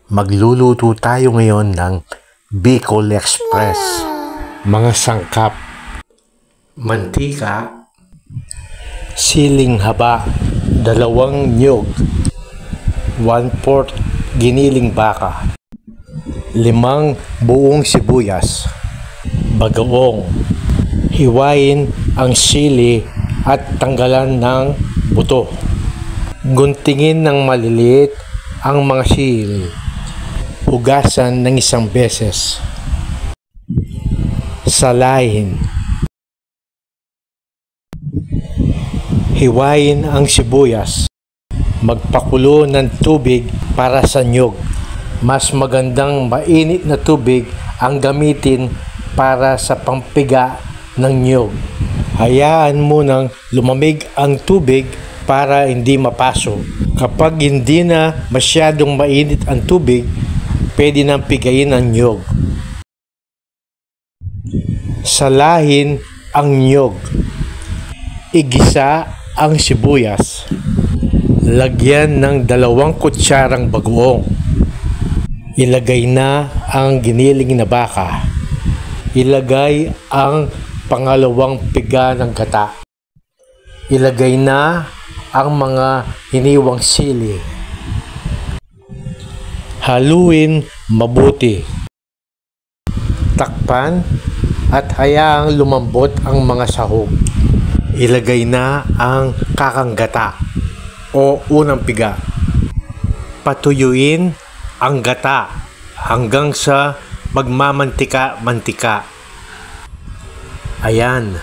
Magluluto tayo ngayon ng Bicol Express. Mga sangkap: mantika, siling haba, 2 niyog, 1/4 giniling baka, 5 buong sibuyas, bagoong. Hiwain ang sili at tanggalan ng buto. Guntingin ng maliliit ang mga sili. Hugasan ng 1 beses. Salahin. Hiwain ang sibuyas. Magpakulo ng tubig para sa niyog. Mas magandang mainit na tubig ang gamitin para sa pampiga ng niyog. Hayaan munang lumamig ang tubig para hindi mapaso. Kapag hindi na masyadong mainit ang tubig, pwede nang pigayin ang niyog. Salahin ang niyog. Igisa ang sibuyas. Lagyan ng 2 kutsarang bagoong. Ilagay na ang giniling na baka. Ilagay ang pangalawang piga ng gata. Ilagay na ang mga hiniwang sili. Haluin mabuti. Takpan at hayaang lumambot ang mga sahog. Ilagay na ang kakang gata o unang piga. Patuyuin ang gata hanggang sa magmamantika-mantika. Ayan,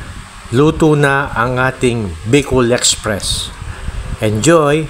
luto na ang ating Bicol Express. Enjoy!